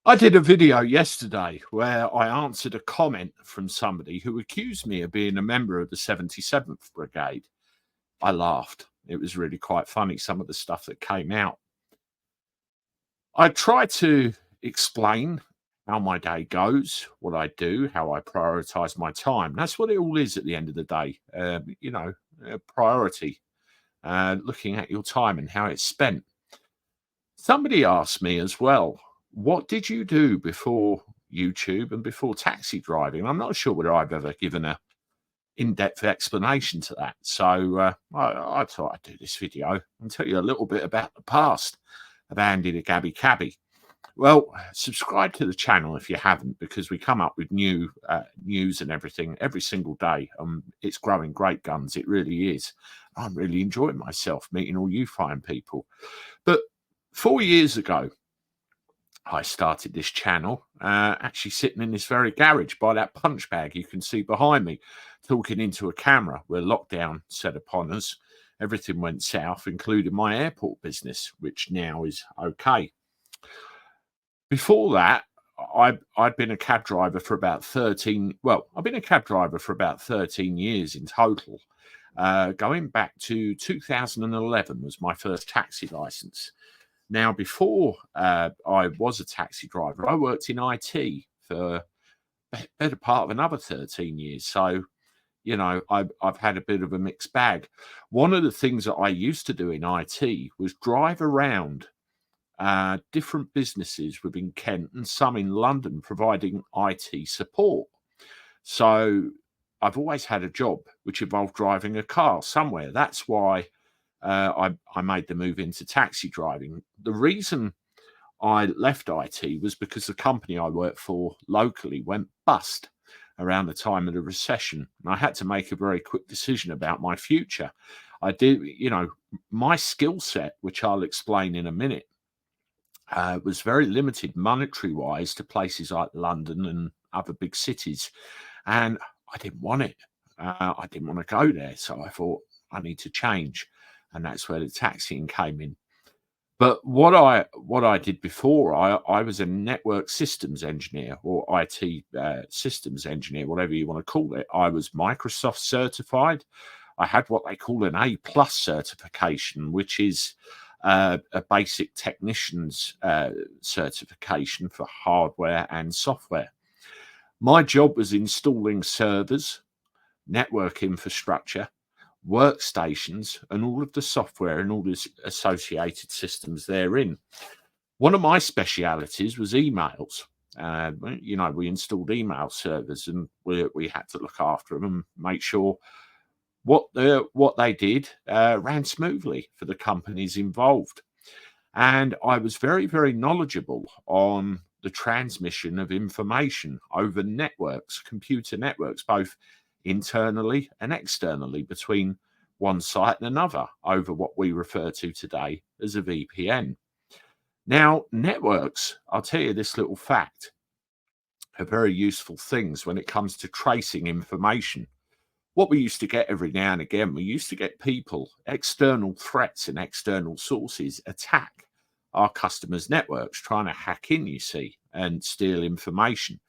I did a video yesterday where I answered a comment from somebody who accused me of being a member of the 77th Brigade. I laughed. It was really quite funny, some of the stuff that came out. I try to explain how my day goes, what I do, how I prioritize my time. That's what it all is at the end of the day. Priority, looking at your time and how it's spent. Somebody asked me as well, what did you do before YouTube and before taxi driving? I'm not sure whether I've ever given a in-depth explanation to that. So I thought I'd do this video and tell you a little bit about the past of Andy the Gabby Cabby. Well, subscribe to the channel if you haven't, because we come up with new news and everything every single day. It's growing great guns. It really is. I'm really enjoying myself meeting all you fine people. But 4 years ago, I started this channel, actually sitting in this very garage by that punch bag you can see behind me, talking into a camera where lockdown set upon us. Everything went south, including my airport business, which now is okay. Before that, I'd been a cab driver for about 13. Well, I've been a cab driver for about 13 years in total. Going back to 2011 was my first taxi license. Now, before I was a taxi driver, I worked in IT for a better part of another 13 years. So, I've had a bit of a mixed bag. One of the things that I used to do in IT was drive around different businesses within Kent and some in London providing IT support. So I've always had a job which involved driving a car somewhere. That's why I made the move into taxi driving. The reason I left IT was because the company I worked for locally went bust around the time of the recession. And I had to make a very quick decision about my future. I did, my skill set, which I'll explain in a minute, was very limited monetary wise to places like London and other big cities. And I didn't want it. I didn't want to go there. So I thought I need to change. And that's where the taxiing came in. But what I did before, I was a network systems engineer or IT systems engineer, whatever you want to call it. I was Microsoft certified. I had what they call an A+ certification, which is a basic technician's certification for hardware and software. My job was installing servers, network infrastructure, workstations, and all of the software and all the associated systems therein. One of my specialities was emails. We installed email servers, and we had to look after them and make sure what they did ran smoothly for the companies involved. And I was very, very knowledgeable on the transmission of information over networks, computer networks, both internally and externally between one site and another over what we refer to today as a VPN. Now, networks, I'll tell you this little fact, are very useful things when it comes to tracing information. What we used to get every now and again, we used to get people, external threats and external sources attack our customers' networks, trying to hack in, you see, and steal information.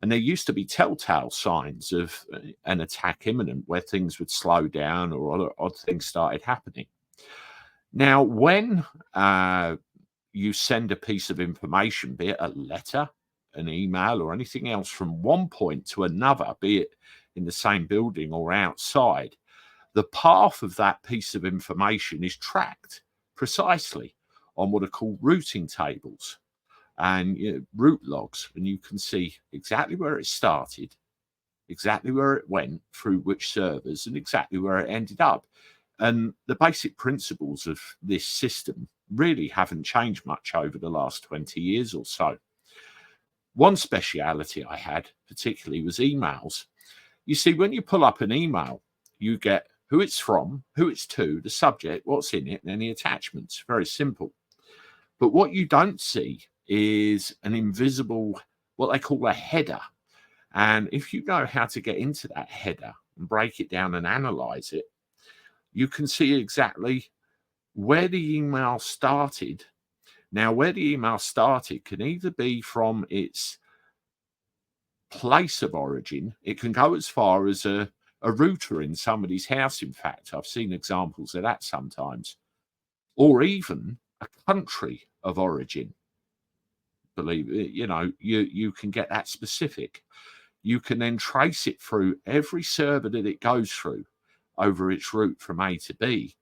And there used to be telltale signs of an attack imminent where things would slow down or other odd things started happening. Now, when you send a piece of information, be it a letter, an email, or anything else from one point to another, be it in the same building or outside, the path of that piece of information is tracked precisely on what are called routing tables and route logs, and you can see exactly where it started, exactly where it went through which servers, and exactly where it ended up. And the basic principles of this system really haven't changed much over the last 20 years or so. One speciality I had particularly was emails. You see, when you pull up an email, you get who it's from, who it's to, the subject, what's in it, and any attachments. Very simple. But what you don't see is an invisible, what they call a header. And if you know how to get into that header and break it down and analyze it, you can see exactly where the email started, Now, where the email started can either be from its place of origin. It can go as far as a router in somebody's house. In fact, I've seen examples of that sometimes, or even a country of origin. Believe it, you can get that specific. You can then trace it through every server that it goes through over its route from A to B,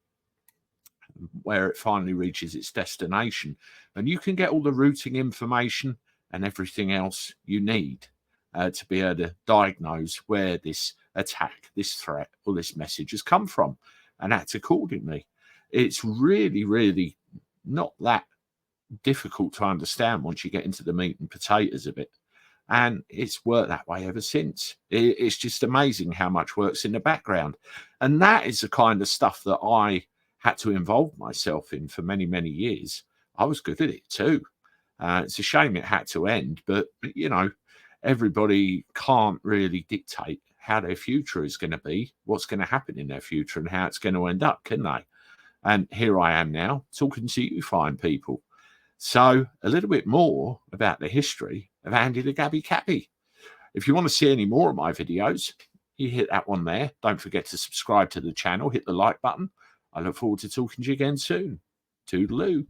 where it finally reaches its destination. And you can get all the routing information and everything else you need to be able to diagnose where this attack, this threat, or this message has come from and act accordingly. It's really, really not that difficult to understand once you get into the meat and potatoes of it. And it's worked that way ever since. It's just amazing how much works in the background. And that is the kind of stuff that I had to involve myself in for many, many years. I was good at it too. It's a shame it had to end, but everybody can't really dictate how their future is going to be, what's going to happen in their future, and how it's going to end up, can they? And here I am now talking to you fine people. So a little bit more about the history of Andy the Gabby Cabby. If you want to see any more of my videos, you hit that one there. Don't forget to subscribe to the channel, hit the like button. I look forward to talking to you again soon. Toodaloo.